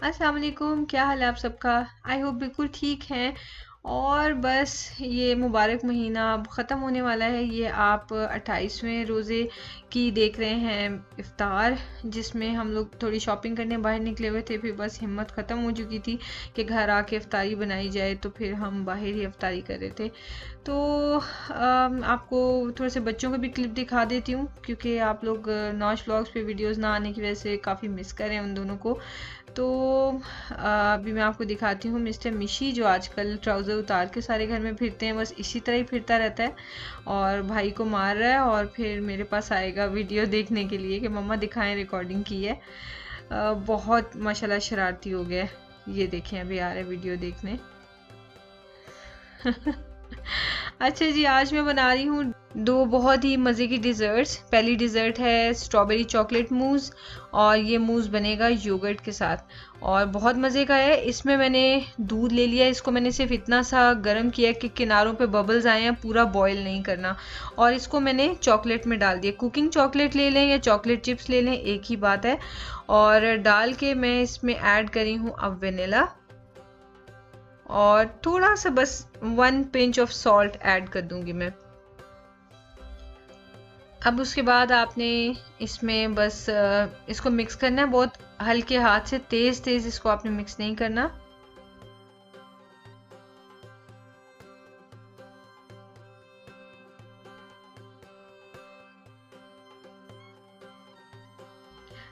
अस्सलाम वालेकुम, क्या हाल है आप सबका। आई होप बिल्कुल ठीक हैं। और बस ये मुबारक महीना अब ख़त्म होने वाला है। ये आप 28वें रोज़े की देख रहे हैं इफ्तार, जिसमें हम लोग थोड़ी शॉपिंग करने बाहर निकले हुए थे। फिर बस हिम्मत ख़त्म हो चुकी थी कि घर आके इफ्तारी बनाई जाए, तो फिर हम बाहर ही इफ्तारी कर रहे थे। तो आपको थोड़े से बच्चों को भी क्लिप दिखा देती हूँ, क्योंकि आप लोग नॉश व्लॉग्स पे वीडियोस ना आने की वजह से काफ़ी मिस कर रहे हैं उन दोनों को। तो अभी मैं आपको दिखाती हूँ मिस्टर मिशी, जो आजकल ट्राउज़र उतार के सारे घर में फिरते हैं, बस इसी तरह ही फिरता रहता है और भाई को मार रहा है और फिर मेरे पास आएगा वीडियो देखने के लिए कि मम्मा दिखाएं रिकॉर्डिंग की है। बहुत माशाल्लाह शरारती हो गया है। ये देखें, अभी आ रहा है वीडियो देखने। अच्छा जी, आज मैं बना रही हूँ दो बहुत ही मज़े की डिज़र्ट्स। पहली डिज़र्ट है स्ट्रॉबेरी चॉकलेट मूज़, और ये मूज़ बनेगा योगर्ट के साथ और बहुत मज़े का है। इसमें मैंने दूध ले लिया, इसको मैंने सिर्फ इतना सा गर्म किया कि किनारों पे बबल्स आए हैं, पूरा बॉयल नहीं करना। और इसको मैंने चॉकलेट में डाल दिया। कुकिंग चॉकलेट ले लें या चॉकलेट चिप्स ले लें, एक ही बात है। और डाल के मैं इसमें ऐड करी हूँ अब वेनिला, और थोड़ा सा बस 1 पिंच ऑफ सॉल्ट ऐड कर दूंगी मैं। अब उसके बाद आपने इसमें बस इसको मिक्स करना है, बहुत हल्के हाथ से, तेज तेज इसको आपने मिक्स नहीं करना।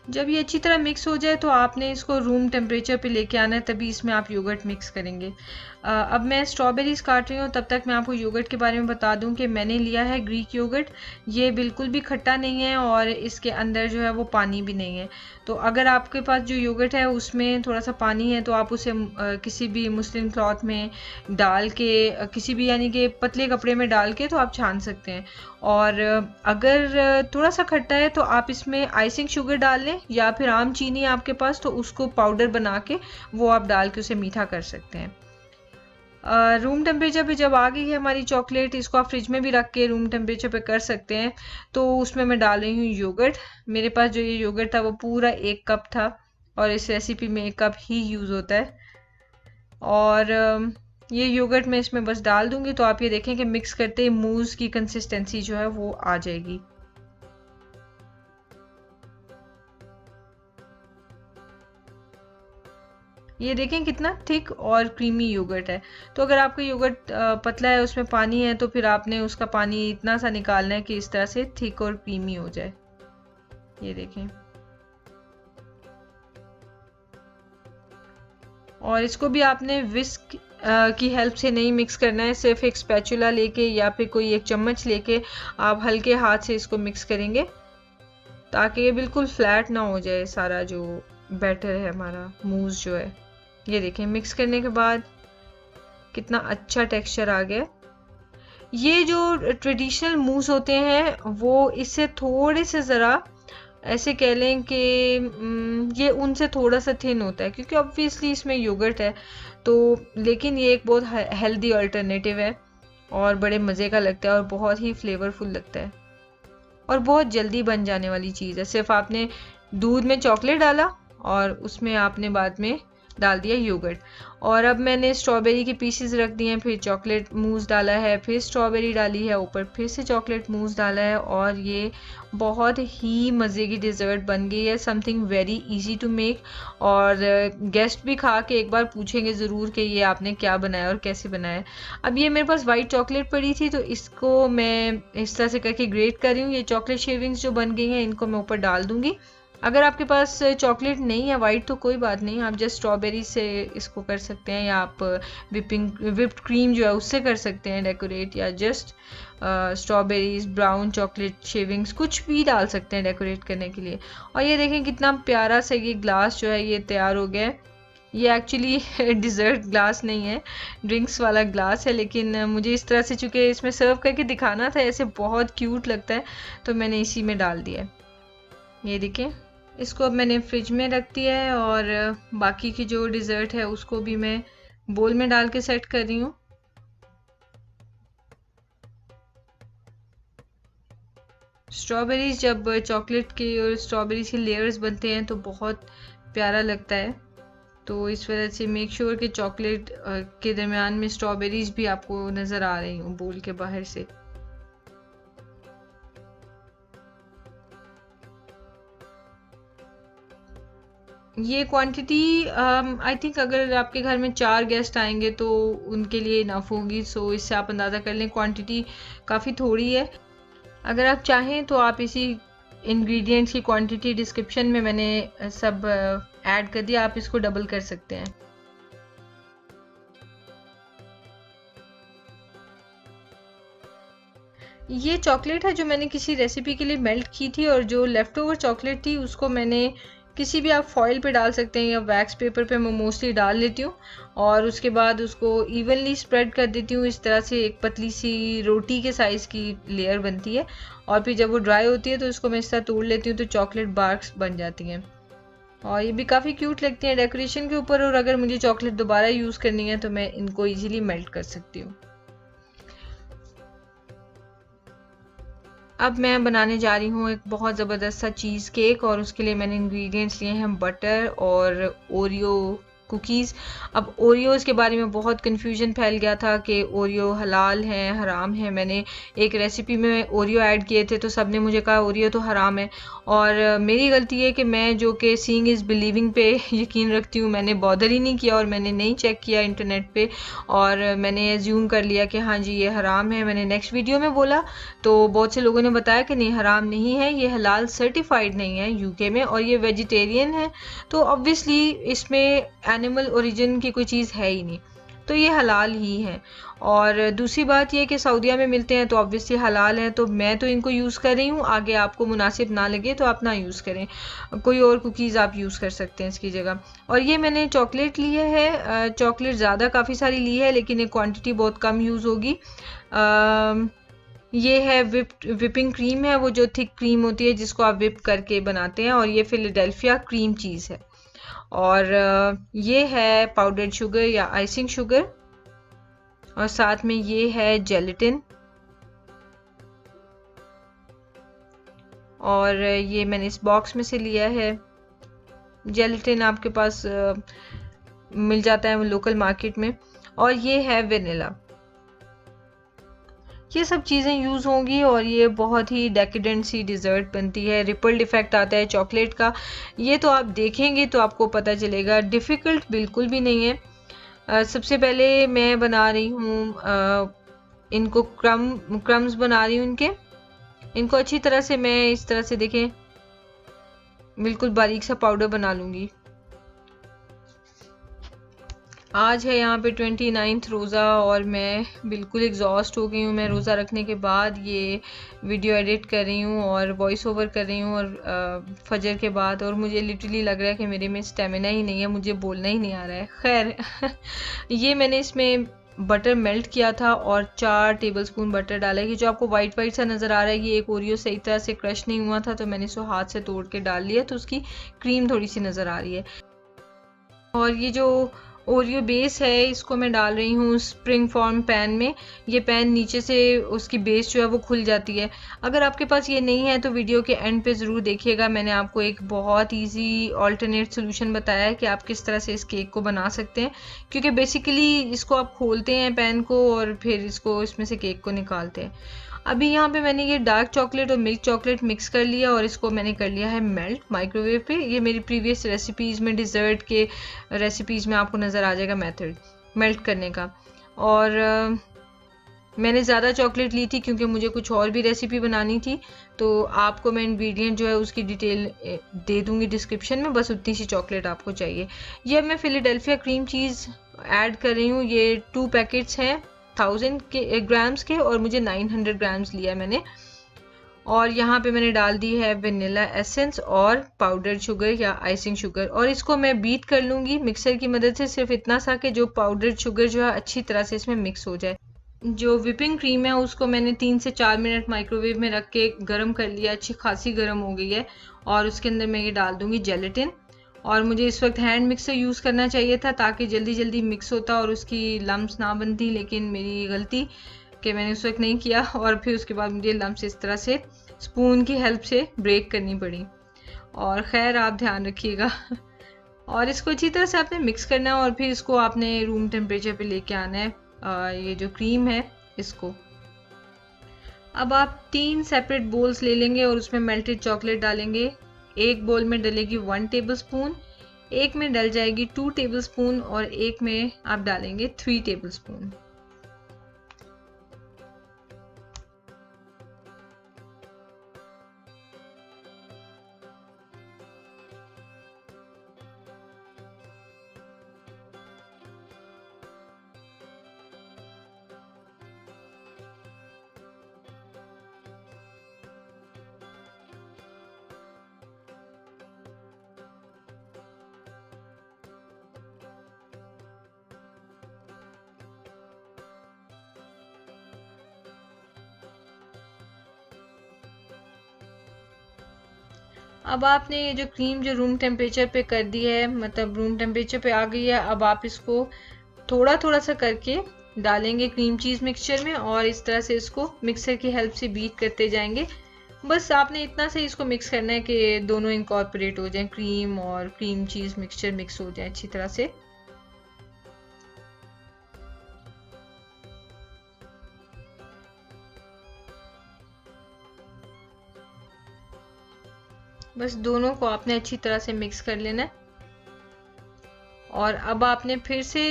जब ये अच्छी तरह मिक्स हो जाए तो आपने इसको रूम टेम्परेचर पे लेके आना है, तभी इसमें आप योगर्ट मिक्स करेंगे। अब मैं स्ट्रॉबेरीज काट रही हूँ, तब तक मैं आपको योगर्ट के बारे में बता दूं कि मैंने लिया है ग्रीक योगर्ट। ये बिल्कुल भी खट्टा नहीं है और इसके अंदर जो है वो पानी भी नहीं है। तो अगर आपके पास जो योगर्ट है उसमें थोड़ा सा पानी है, तो आप उसे किसी भी मुस्लिम क्लॉथ में डाल के, किसी भी यानी कि पतले कपड़े में डाल के तो आप छान सकते हैं। और अगर थोड़ा सा खट्टा है तो आप इसमें आइसिंग शुगर डाल लें, या फिर आम चीनी है आपके पास तो उसको पाउडर बना के वो आप डाल के उसे मीठा कर सकते हैं। रूम टेम्परेचर पे जब आ गई है हमारी चॉकलेट, इसको आप फ्रिज में भी रख के रूम टेम्परेचर पे कर सकते हैं। तो उसमें मैं डाल रही हूँ योगर्ट। मेरे पास जो ये योगर्ट था वो पूरा 1 कप था, और इस रेसिपी में 1 कप ही यूज़ होता है। और ये योगर्ट मैं इसमें बस डाल दूंगी, तो आप ये देखें कि मिक्स करते ही मूज़ की कंसिस्टेंसी जो है वो आ जाएगी। ये देखें कितना थिक और क्रीमी योगर्ट है। तो अगर आपका योगर्ट पतला है, उसमें पानी है, तो फिर आपने उसका पानी इतना सा निकालना है कि इस तरह से थिक और क्रीमी हो जाए। ये देखें। और इसको भी आपने विस्क की हेल्प से नहीं मिक्स करना है, सिर्फ एक स्पैचुला लेके या फिर कोई एक चम्मच लेके आप हल्के हाथ से इसको मिक्स करेंगे, ताकि ये बिल्कुल फ्लैट ना हो जाए सारा जो बैटर है हमारा, मूस जो है। ये देखें, मिक्स करने के बाद कितना अच्छा टेक्सचर आ गया। ये जो ट्रेडिशनल मूस होते हैं वो इससे थोड़े से ज़रा ऐसे कह लें कि ये उनसे थोड़ा सा थिन होता है, क्योंकि ऑब्वियसली इसमें योगर्ट है। तो लेकिन ये एक बहुत हेल्दी अल्टरनेटिव है और बड़े मज़े का लगता है और बहुत ही फ्लेवरफुल लगता है और बहुत जल्दी बन जाने वाली चीज़ है। सिर्फ आपने दूध में चॉकलेट डाला और उसमें आपने बाद में डाल दिया योगर्ट। और अब मैंने स्ट्रॉबेरी के पीसेस रख दिए हैं, फिर चॉकलेट मूस डाला है, फिर स्ट्रॉबेरी डाली है, ऊपर फिर से चॉकलेट मूस डाला है, और ये बहुत ही मज़े की डिज़र्ट बन गई है। Something very easy to make. और गेस्ट भी खा के एक बार पूछेंगे ज़रूर कि ये आपने क्या बनाया और कैसे बनाया। अब ये मेरे पास वाइट चॉकलेट पड़ी थी, तो इसको मैं इस तरह से करके ग्रेट कर रही हूँ। ये चॉकलेट शेविंग्स जो बन गई हैं, इनको मैं ऊपर डाल दूंगी। अगर आपके पास चॉकलेट नहीं है वाइट तो कोई बात नहीं, आप जस्ट स्ट्रॉबेरी से इसको कर सकते हैं, या आप विप्ड क्रीम जो है उससे कर सकते हैं डेकोरेट, या just strawberries, brown chocolate shavings, कुछ भी डाल सकते हैं डेकोरेट करने के लिए। और ये देखें कितना प्यारा सा ये ग्लास जो है ये तैयार हो गया है। ये एक्चुअली डिज़र्ट ग्लास नहीं है, ड्रिंक्स वाला ग्लास है, लेकिन मुझे इस तरह से चूँकि इसमें सर्व करके दिखाना था, ऐसे बहुत क्यूट लगता है, तो मैंने इसी में डाल दिया है। ये देखें, इसको अब मैंने फ्रिज में रख दिया है, और बाकी की जो डिज़र्ट है उसको भी मैं बोल में डाल के सेट कर रही हूँ। स्ट्रॉबेरीज जब चॉकलेट के और स्ट्रॉबेरीज के लेयर्स बनते हैं तो बहुत प्यारा लगता है। तो इस वजह से मेक श्योर कि चॉकलेट के दरमियान में स्ट्रॉबेरीज भी आपको नज़र आ रही हूँ बोल के बाहर से। ये क्वांटिटी आई थिंक अगर आपके घर में 4 गेस्ट आएंगे तो उनके लिए इनफ होगी। सो इससे आप अंदाज़ा कर लें क्वांटिटी काफ़ी थोड़ी है। अगर आप चाहें तो आप इसी इंग्रेडिएंट्स की क्वांटिटी डिस्क्रिप्शन में मैंने सब ऐड कर दिया, आप इसको डबल कर सकते हैं। ये चॉकलेट है जो मैंने किसी रेसिपी के लिए मेल्ट की थी, और जो लेफ़्ट ओवर चॉकलेट थी उसको मैंने किसी भी आप फॉइल पे डाल सकते हैं या वैक्स पेपर पे मैं मोस्टली डाल लेती हूँ, और उसके बाद उसको इवनली स्प्रेड कर देती हूँ। इस तरह से एक पतली सी रोटी के साइज़ की लेयर बनती है, और फिर जब वो ड्राई होती है तो उसको मैं इस तरह तोड़ लेती हूँ तो चॉकलेट बार्स बन जाती हैं, और ये भी काफ़ी क्यूट लगती हैं डेकोरेशन के ऊपर। और अगर मुझे चॉकलेट दोबारा यूज़ करनी है तो मैं इनको ईजिली मेल्ट कर सकती हूँ। अब मैं बनाने जा रही हूँ एक बहुत ज़बरदस्त सा चीज़ केक, और उसके लिए मैंने इंग्रेडिएंट्स लिए हैं बटर और ओरियो कुकीज़। अब ओरियोज़ के बारे में बहुत कन्फ्यूजन फैल गया था कि ओरियो हलाल हैं हराम हैं। मैंने एक रेसिपी में ओरियो ऐड किए थे तो सब ने मुझे कहा ओरियो तो हराम है, और मेरी गलती है कि मैं जो कि सीइंग इज़ बिलीविंग पे यकीन रखती हूँ, मैंने बॉदर ही नहीं किया और मैंने नहीं चेक किया इंटरनेट पे, और मैंने एज्यूम कर लिया कि हाँ जी ये हराम है। मैंने नेक्स्ट वीडियो में बोला तो बहुत से लोगों ने बताया कि नहीं हराम नहीं है, ये हलाल सर्टिफाइड नहीं है यूके में, और ये वेजिटेरियन है, तो ऑब्वियसली इसमें एनिमल ओरिजिन की कोई चीज़ है ही नहीं, तो ये हलाल ही है। और दूसरी बात ये कि सऊदीया में मिलते हैं तो ऑब्वियसली हलाल हैं, तो मैं तो इनको यूज़ कर रही हूँ। आगे आपको मुनासिब ना लगे तो आप ना यूज़ करें, कोई और कुकीज़ आप यूज़ कर सकते हैं इसकी जगह। और ये मैंने चॉकलेट ली है, चॉकलेट ज़्यादा काफ़ी सारी ली है लेकिन एक क्वांटिटी बहुत कम यूज़ होगी। ये है विपिंग क्रीम है, वो जो थिक क्रीम होती है जिसको आप विप करके बनाते हैं, और ये फिलाडेल्फिया क्रीम चीज़ है। और ये है पाउडर्ड शुगर या आइसिंग शुगर, और साथ में ये है जेलेटिन, और ये मैंने इस बॉक्स में से लिया है। जेलेटिन आपके पास मिल जाता है लोकल मार्केट में। और ये है वेनिला। ये सब चीज़ें यूज़ होंगी और ये बहुत ही डेकेडेंट सी डिज़र्ट बनती है। रिपल्ड इफ़ेक्ट आता है चॉकलेट का, ये तो आप देखेंगे तो आपको पता चलेगा। डिफ़िकल्ट बिल्कुल भी नहीं है। सबसे पहले मैं बना रही हूँ इनको क्रम्स बना रही हूँ इनको अच्छी तरह से मैं इस तरह से देखें बिल्कुल बारीक सा पाउडर बना लूँगी। आज है यहाँ पे 29 रोज़ा और मैं बिल्कुल एग्जॉस्ट हो गई हूँ। मैं रोज़ा रखने के बाद ये वीडियो एडिट कर रही हूँ और वॉइस ओवर कर रही हूँ, और फजर के बाद, और मुझे लिटरली लग रहा है कि मेरे में स्टेमिना ही नहीं है, मुझे बोलना ही नहीं आ रहा है। खैर ये मैंने इसमें बटर मेल्ट किया था और 4 टेबलस्पून बटर डाला है। कि जो आपको वाइट वाइट सा नज़र आ रहा है ये एक ओरियो सही तरह से क्रश नहीं हुआ था, तो मैंने इसको हाथ से तोड़ के डाल लिया, तो उसकी क्रीम थोड़ी सी नज़र आ रही है। और ये जो ओरियो बेस है इसको मैं डाल रही हूँ स्प्रिंग फॉर्म पैन में। ये पैन नीचे से उसकी बेस जो है वो खुल जाती है। अगर आपके पास ये नहीं है तो वीडियो के एंड पे ज़रूर देखिएगा, मैंने आपको एक बहुत इजी ऑल्टरनेट सोल्यूशन बताया है कि आप किस तरह से इस केक को बना सकते हैं। क्योंकि बेसिकली इसको आप खोलते हैं पैन को और फिर इसको इसमें से केक को निकालते हैं। अभी यहाँ पे मैंने ये डार्क चॉकलेट और मिल्क चॉकलेट मिक्स कर लिया और इसको मैंने कर लिया है मेल्ट माइक्रोवेव पे। ये मेरी प्रीवियस रेसिपीज़ में, डिज़र्ट के रेसिपीज़ में आपको नज़र आ जाएगा मेथड मेल्ट करने का। और मैंने ज़्यादा चॉकलेट ली थी क्योंकि मुझे कुछ और भी रेसिपी बनानी थी, तो आपको मैं इंग्रेडिएंट जो है उसकी डिटेल दे दूँगी डिस्क्रिप्शन में, बस उतनी सी चॉकलेट आपको चाहिए। ये अब मैं फिलाडेल्फिया क्रीम चीज़ ऐड कर रही हूँ। ये 2 पैकेट्स हैं 1000 ग्राम्स के, और मुझे 900 ग्राम्स लिया मैंने। और यहाँ पे मैंने डाल दी है वेनिला एसेंस और पाउडर्ड शुगर या आइसिंग शुगर, और इसको मैं बीट कर लूँगी मिक्सर की मदद से, सिर्फ इतना सा कि जो पाउडर्ड शुगर जो है अच्छी तरह से इसमें मिक्स हो जाए। जो विपिंग क्रीम है उसको मैंने 3 से 4 मिनट माइक्रोवेव में रख के गर्म कर लिया, अच्छी खासी गर्म हो गई है, और उसके अंदर मैं ये डाल दूँगी जेलेटिन। और मुझे इस वक्त हैंड मिक्सर यूज़ करना चाहिए था ताकि जल्दी जल्दी मिक्स होता और उसकी लम्स ना बनती, लेकिन मेरी गलती कि मैंने उस वक्त नहीं किया, और फिर उसके बाद मुझे लम्स इस तरह से स्पून की हेल्प से ब्रेक करनी पड़ी। और ख़ैर आप ध्यान रखिएगा। और इसको अच्छी तरह से आपने मिक्स करना है और फिर इसको आपने रूम टेम्परेचर पे लेके आना है, ये जो क्रीम है इसको। अब आप 3 सेपरेट बोल्स ले लेंगे और उसमें मेल्टेड चॉकलेट डालेंगे। एक बोल में डलेगी 1 टेबलस्पून, एक में डल जाएगी 2 टेबलस्पून और एक में आप डालेंगे 3 टेबलस्पून। अब आपने ये जो क्रीम जो रूम टेम्परेचर पे कर दी है, मतलब रूम टेम्परेचर पे आ गई है, अब आप इसको थोड़ा थोड़ा सा करके डालेंगे क्रीम चीज़ मिक्सचर में और इस तरह से इसको मिक्सर की हेल्प से बीट करते जाएंगे। बस आपने इतना से इसको मिक्स करना है कि दोनों इनकॉर्पोरेट हो जाएं, क्रीम और क्रीम चीज़ मिक्सचर मिक्स हो जाए अच्छी तरह से। बस दोनों को आपने अच्छी तरह से मिक्स कर लेना है और अब आपने फिर से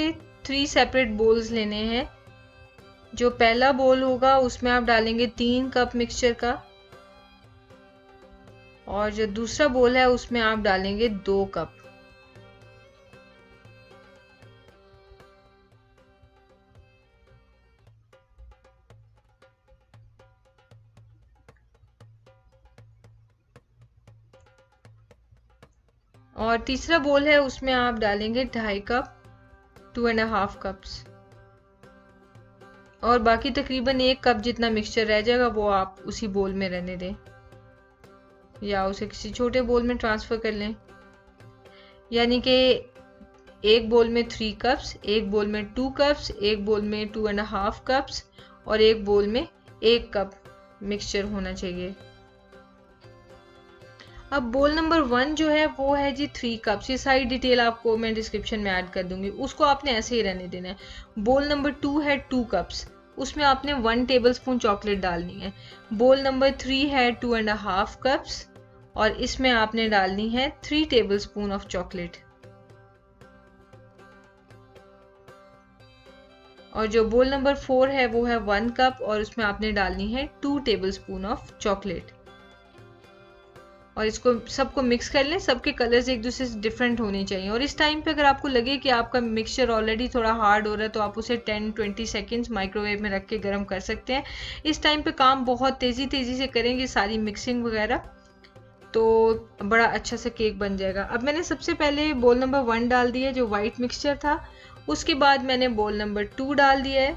3 सेपरेट बोल्स लेने हैं। जो पहला बोल होगा उसमें आप डालेंगे 3 कप मिक्सचर का और जो दूसरा बोल है उसमें आप डालेंगे 2 कप। और तीसरा बोल है उसमें आप डालेंगे 2.5 कप, 2.5 कप्स। और बाकी तकरीबन 1 कप जितना मिक्सचर रह जाएगा वो आप उसी बोल में रहने दें या उसे किसी छोटे बोल में ट्रांसफ़र कर लें। यानी कि एक बोल में 3 कप्स, एक बोल में 2 कप्स, एक बोल में 2.5 कप्स और एक बोल में 1 कप मिक्सचर होना चाहिए। अब बोल नंबर 1 जो है वो है जी 3 कप्स। ये सारी डिटेल आपको मैं डिस्क्रिप्शन में ऐड कर दूंगी, उसको आपने ऐसे ही रहने देना है। बोल नंबर 2 है 2 कप्स, उसमें आपने 1 टेबलस्पून चॉकलेट डालनी है। बोल नंबर 3 है 2.5 कप्स और इसमें आपने डालनी है 3 टेबलस्पून ऑफ चॉकलेट। और जो बोल नंबर 4 है वो है 1 कप और उसमें आपने डालनी है 2 टेबलस्पून ऑफ चॉकलेट। और इसको सबको मिक्स कर लें। सबके कलर्स एक दूसरे से डिफरेंट होने चाहिए। और इस टाइम पे अगर आपको लगे कि आपका मिक्सचर ऑलरेडी थोड़ा हार्ड हो रहा है तो आप उसे 10-20 सेकेंड्स माइक्रोवेव में रख के गर्म कर सकते हैं। इस टाइम पे काम बहुत तेज़ी से करेंगे सारी मिक्सिंग वगैरह, तो बड़ा अच्छा सा केक बन जाएगा। अब मैंने सबसे पहले बोल नंबर 1 डाल दिया जो वाइट मिक्सचर था, उसके बाद मैंने बोल नंबर 2 डाल दिया है।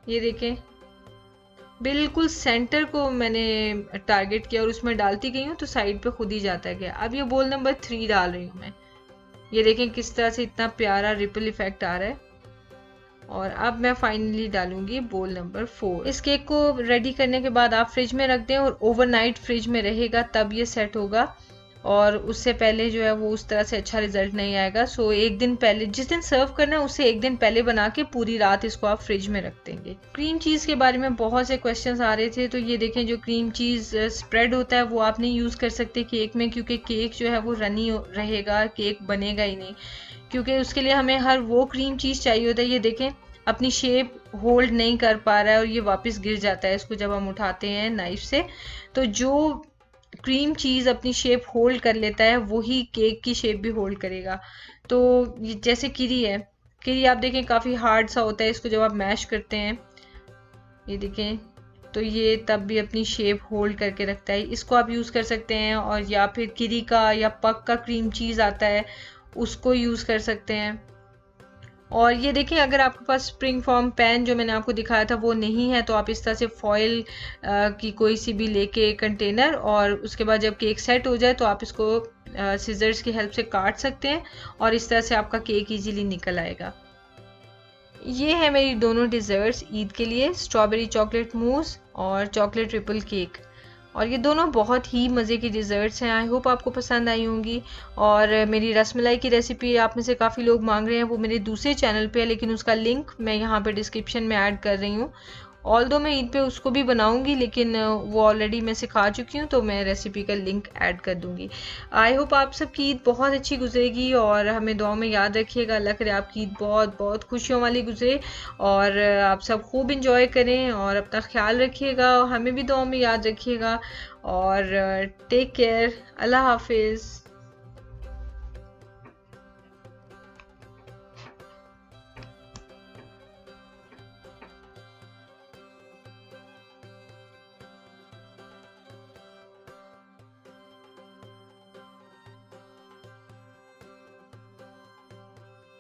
ये देखें बिल्कुल सेंटर को मैंने टारगेट किया और उसमें डालती गई हूँ तो साइड पे खुद ही जाता गया। अब ये बोल नंबर 3 डाल रही हूँ मैं। ये देखें किस तरह से इतना प्यारा रिपल इफेक्ट आ रहा है। और अब मैं फाइनली डालूंगी बोल नंबर 4। इस केक को रेडी करने के बाद आप फ्रिज में रख दें और ओवरनाइट फ्रिज में रहेगा तब ये सेट होगा, और उससे पहले जो है वो उस तरह से अच्छा रिजल्ट नहीं आएगा। सो एक दिन पहले, जिस दिन सर्व करना है उससे एक दिन पहले बना के पूरी रात इसको आप फ्रिज में रख देंगे। क्रीम चीज़ के बारे में बहुत से क्वेश्चंस आ रहे थे, तो ये देखें जो क्रीम चीज़ स्प्रेड होता है वो आप नहीं यूज़ कर सकते केक में, क्योंकि केक जो है वो रनी रहेगा, केक बनेगा ही नहीं, क्योंकि उसके लिए हमें हर वो क्रीम चीज़ चाहिए होता है। ये देखें अपनी शेप होल्ड नहीं कर पा रहा है और ये वापस गिर जाता है इसको जब हम उठाते हैं नाइफ से। तो जो क्रीम चीज़ अपनी शेप होल्ड कर लेता है वही केक की शेप भी होल्ड करेगा। तो जैसे किरी है, किरी आप देखें काफ़ी हार्ड सा होता है, इसको जब आप मैश करते हैं ये देखें तो ये तब भी अपनी शेप होल्ड करके रखता है। इसको आप यूज़ कर सकते हैं, और या फिर किरी का या पक का क्रीम चीज़ आता है उसको यूज़ कर सकते हैं। और ये देखिए अगर आपके पास स्प्रिंग फॉर्म पैन जो मैंने आपको दिखाया था वो नहीं है तो आप इस तरह से फॉइल की कोई सी भी लेके कंटेनर, और उसके बाद जब केक सेट हो जाए तो आप इसको सिजर्स की हेल्प से काट सकते हैं और इस तरह से आपका केक इजीली निकल आएगा। ये है मेरी दोनों डिज़र्ट्स ईद के लिए, स्ट्रॉबेरी चॉकलेट मूस और चॉकलेट ट्रिपल केक। और ये दोनों बहुत ही मज़े की डिज़र्ट्स हैं। आई होप आपको पसंद आई होंगी। और मेरी रसमलाई की रेसिपी आप में से काफ़ी लोग मांग रहे हैं, वो मेरे दूसरे चैनल पे है, लेकिन उसका लिंक मैं यहाँ पे डिस्क्रिप्शन में ऐड कर रही हूँ। ऑल्दो मैं ईद पे उसको भी बनाऊंगी, लेकिन वो ऑलरेडी मैं सिखा चुकी हूँ, तो मैं रेसिपी का लिंक ऐड कर दूंगी। आई होप आप सबकी ईद बहुत अच्छी गुजरेगी और हमें दुआ में याद रखिएगा। अल्लाह करे आपकी ईद बहुत बहुत खुशियों वाली गुजरे और आप सब खूब इंजॉय करें और अपना ख्याल रखिएगा, हमें भी दुआ में याद रखिएगा। और टेक केयर। अल्लाह हाफिज़।